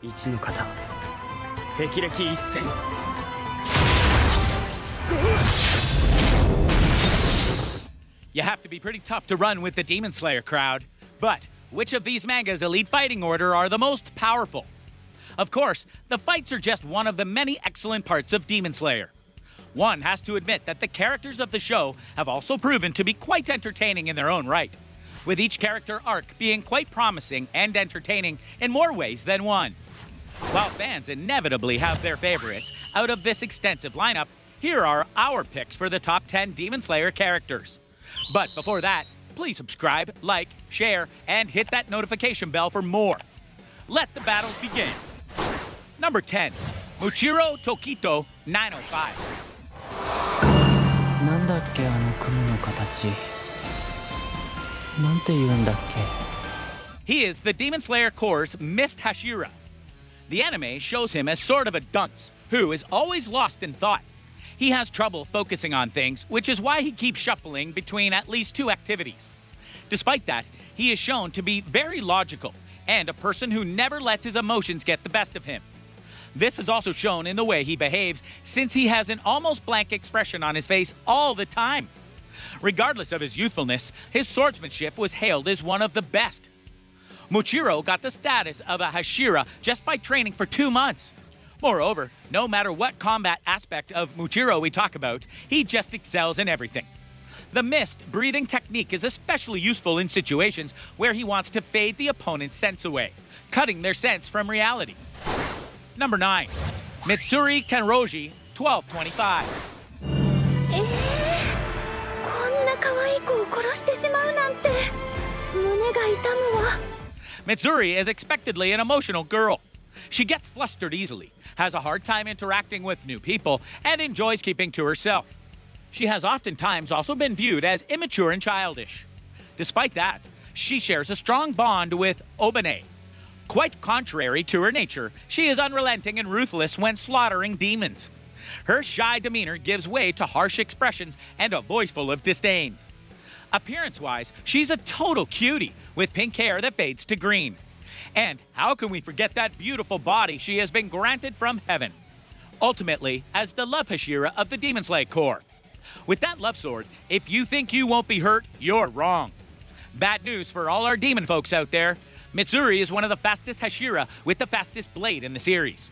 一の型霹靂一閃 You have to be pretty tough to run with the Demon Slayer crowd. But which of these mangas' elite fighting order are the most powerful? Of course, the fights are just one of the many excellent parts of Demon Slayer. One has to admit that the characters of the show have also proven to be quite entertaining in their own right, with each character arc being quite promising and entertaining in more ways than one. While fans inevitably have their favorites, out of this extensive lineup, here are our picks for the top 10 Demon Slayer characters. But before that, please subscribe, like, share, and hit that notification bell for more. Let the battles begin. Number 10, Muchiro Tokito 905. なんだっけあの雲の形なんて言うんだっけ He is the Demon Slayer Corps' Mist Hashira. The anime shows him as sort of a dunce who is always lost in thought. He has trouble focusing on things, which is why he keeps shuffling between at least two activities. Despite that, he is shown to be very logical and a person who never lets his emotions get the best of him. This is also shown in the way he behaves, since he has an almost blank expression on his face all the time. Regardless of his youthfulness, his swordsmanship was hailed as one of the best. Muchiro got the status of a Hashira just by training for 2 months. Moreover, no matter what combat aspect of Muchiro we talk about, he just excels in everything. The mist breathing technique is especially useful in situations where he wants to fade the opponent's sense away, cutting their sense from reality. Number 9, Mitsuri Kanroji 1225. こんな可愛い子を殺してしまうなんて胸が痛むわ Mitsuri is expectedly an emotional girl. She gets flustered easily, has a hard time interacting with new people, and enjoys keeping to herself. She has oftentimes also been viewed as immature and childish. Despite that, she shares a strong bond with Obane. Quite contrary to her nature, she is unrelenting and ruthless when slaughtering demons. Her shy demeanor gives way to harsh expressions and a voice full of disdain. Appearance-wise, she's a total cutie with pink hair that fades to green. And how can we forget that beautiful body she has been granted from heaven? Ultimately, as the love Hashira of the Demon Slayer Corps. With that love sword, if you think you won't be hurt, you're wrong. Bad news for all our demon folks out there. Mitsuri is one of the fastest Hashira with the fastest blade in the series.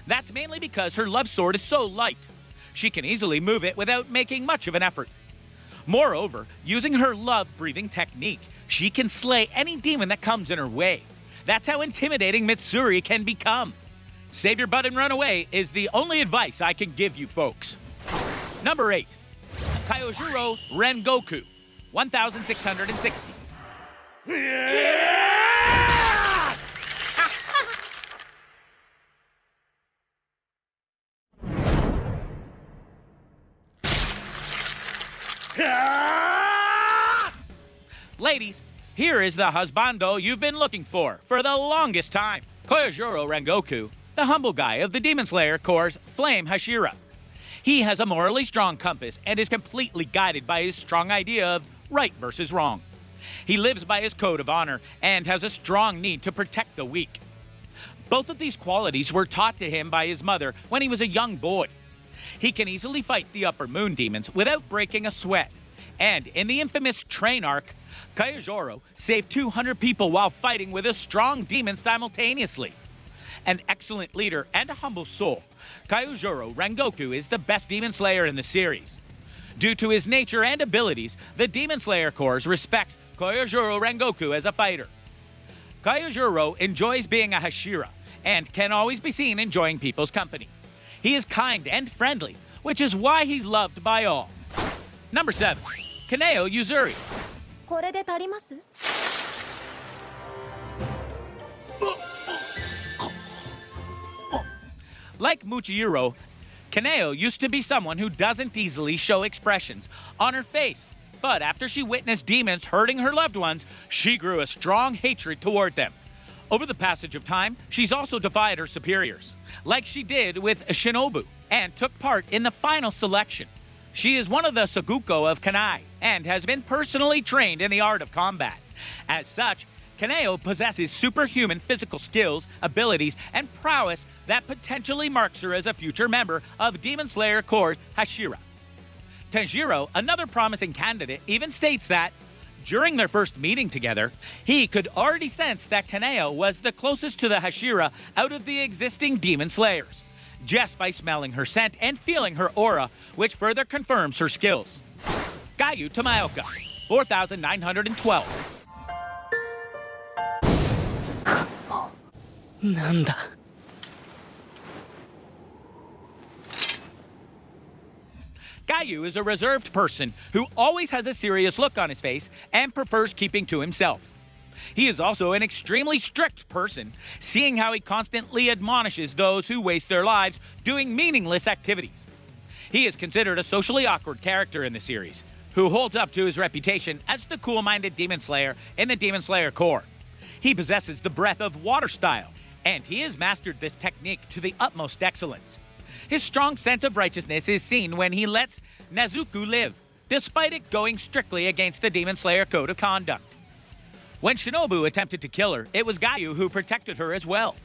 That's mainly because her love sword is so light. She can easily move it without making much of an effort. Moreover, using her love-breathing technique, she can slay any demon that comes in her way. That's how intimidating Mitsuri can become. Save your butt and run away is the only advice I can give you folks. Number 8, Koyoharu Rengoku 1660. Ladies, here is the husbando you've been looking for the longest time. Koyoharu Rengoku, the humble guy of the Demon Slayer Corps' Flame Hashira. He has a morally strong compass and is completely guided by his strong idea of right versus wrong. He lives by his code of honor and has a strong need to protect the weak. Both of these qualities were taught to him by his mother when he was a young boy. He can easily fight the upper moon demons without breaking a sweat. And in the infamous train arc, Koyoharu saved 200 people while fighting with a strong demon simultaneously. An excellent leader and a humble soul, Koyoharu Rengoku is the best Demon Slayer in the series. Due to his nature and abilities, the Demon Slayer Corps respects Koyoharu Rengoku as a fighter. Koyoharu enjoys being a Hashira and can always be seen enjoying people's company. He is kind and friendly, which is why he's loved by all. Number 7, Kaneo Yuzuri. これで足ります Like Muchiro, Kaneo used to be someone who doesn't easily show expressions on her face. But after she witnessed demons hurting her loved ones, she grew a strong hatred toward them. Over the passage of time, she's also defied her superiors, like she did with Shinobu, and took part in the final selection. She is one of the Saguko of Kanai, and has been personally trained in the art of combat. As such, Kaneo possesses superhuman physical skills, abilities, and prowess that potentially marks her as a future member of Demon Slayer Corps' Hashira. Tanjiro, another promising candidate, even states that, during their first meeting together, he could already sense that Kaneo was the closest to the Hashira out of the existing Demon Slayers, just by smelling her scent and feeling her aura, which further confirms her skills. Gayu Tamaoka, 4,912. なんだ Gayu is a reserved person who always has a serious look on his face and prefers keeping to himself. He is also an extremely strict person, seeing how he constantly admonishes those who waste their lives doing meaningless activities. He is considered a socially awkward character in the series, who holds up to his reputation as the cool-minded Demon Slayer in the Demon Slayer Corps. He possesses the breath of water style, and he has mastered this technique to the utmost excellence. His strong scent of righteousness is seen when he lets Nezuko live, despite it going strictly against the Demon Slayer code of conduct. When Shinobu attempted to kill her, it was Gayu who protected her as well.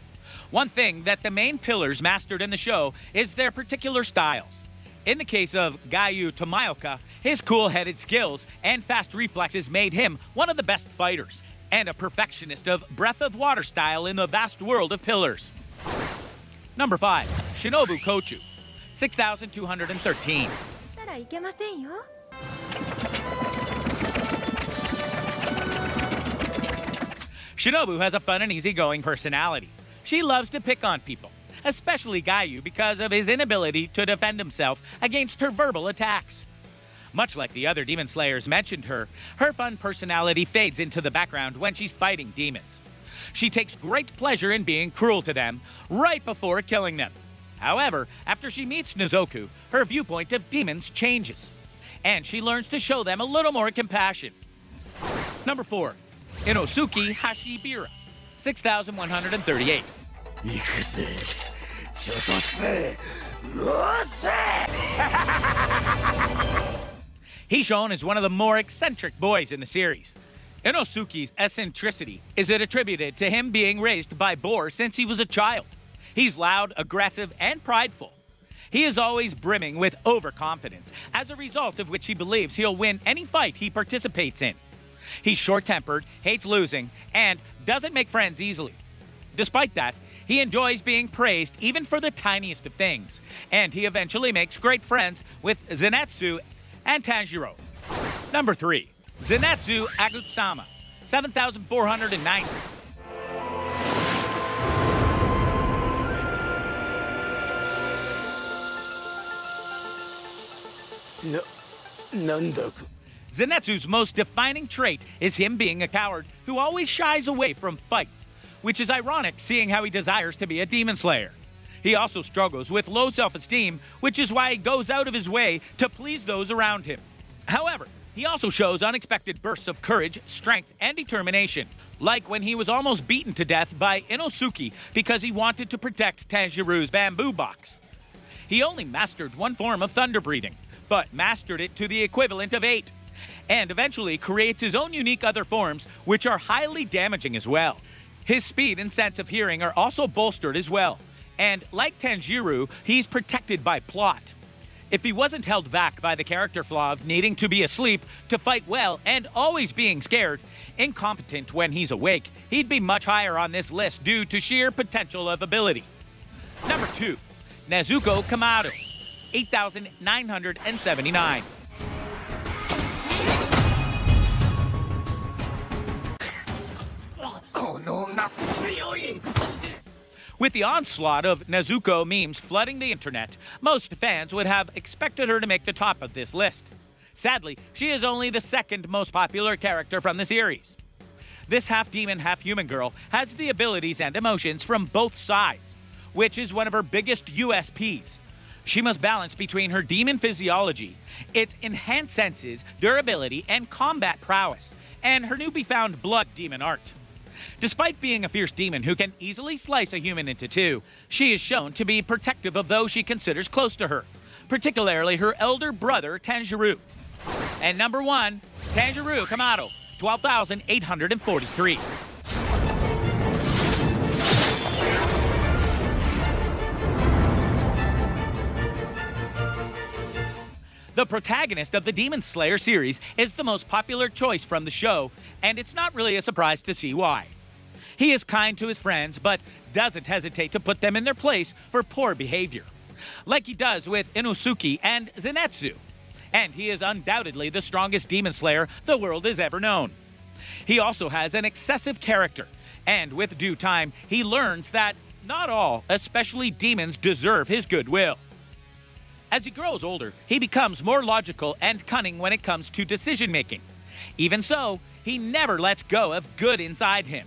One thing that the main pillars mastered in the show is their particular styles. In the case of Gayu Tamaoka, his cool-headed skills and fast reflexes made him one of the best fighters, and a perfectionist of breath of water style in the vast world of pillars. Number 5. Shinobu Kochu, 6,213. たらいけませんよ。 Shinobu has a fun and easygoing personality. She loves to pick on people, especially Gayu because of his inability to defend himself against her verbal attacks. Much like the other Demon Slayers mentioned her fun personality fades into the background when she's fighting demons. She takes great pleasure in being cruel to them right before killing them. However, after she meets Nezuko, her viewpoint of demons changes, and she learns to show them a little more compassion. Number 4. Inosuke Hashibira, 6,138. He's shown as one of the more eccentric boys in the series. Inosuke's eccentricity is attributed to him being raised by boar since he was a child. He's loud, aggressive, and prideful. He is always brimming with overconfidence, as a result of which he believes he'll win any fight he participates in. He's short-tempered, hates losing, and doesn't make friends easily. Despite that, he enjoys being praised even for the tiniest of things, and he eventually makes great friends with Zenitsu and Tanjiro. Number 3. Zenitsu Agutsama, 7,490. Zenitsu's most defining trait is him being a coward who always shies away from fights, which is ironic seeing how he desires to be a demon slayer. He also struggles with low self-esteem, which is why he goes out of his way to please those around him. However, he also shows unexpected bursts of courage, strength, and determination, like when he was almost beaten to death by Inosuke because he wanted to protect Tanjiro's bamboo box. He only mastered one form of thunder breathing, but mastered it to the equivalent of 8, and eventually creates his own unique other forms, which are highly damaging as well. His speed and sense of hearing are also bolstered as well, and like Tanjiro, he's protected by plot. If he wasn't held back by the character flaw of needing to be asleep to fight well and always being scared, incompetent when he's awake, he'd be much higher on this list due to sheer potential of ability. Number 2. Nezuko Kamado, 8,979. With the onslaught of Nezuko memes flooding the internet, most fans would have expected her to make the top of this list. Sadly, she is only the second most popular character from the series. This half-demon, half-human girl has the abilities and emotions from both sides, which is one of her biggest USPs. She must balance between her demon physiology, its enhanced senses, durability, and combat prowess, and her newly found blood demon art. Despite being a fierce demon who can easily slice a human into two, she is shown to be protective of those she considers close to her, particularly her elder brother, Tanjiro. And number 1, Tanjiro Kamado, 12,843. The protagonist of the Demon Slayer series is the most popular choice from the show, and it's not really a surprise to see why. He is kind to his friends, but doesn't hesitate to put them in their place for poor behavior, like he does with Inosuke and Zenitsu. And he is undoubtedly the strongest demon slayer the world has ever known. He also has an excessive character, and with due time, he learns that not all, especially demons, deserve his goodwill. As he grows older, he becomes more logical and cunning when it comes to decision making. Even so, he never lets go of good inside him.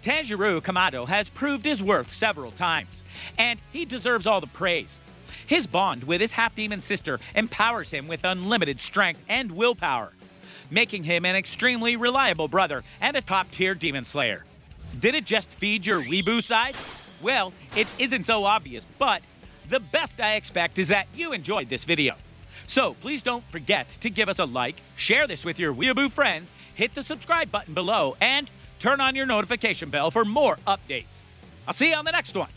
Tanjiro Kamado has proved his worth several times, and he deserves all the praise. His bond with his half-demon sister empowers him with unlimited strength and willpower, making him an extremely reliable brother and a top-tier demon slayer. Did it just feed your weeboo side? Well, it isn't so obvious, but the best I expect is that you enjoyed this video. So please don't forget to give us a like, share this with your weeaboo friends, hit the subscribe button below, and turn on your notification bell for more updates. I'll see you on the next one.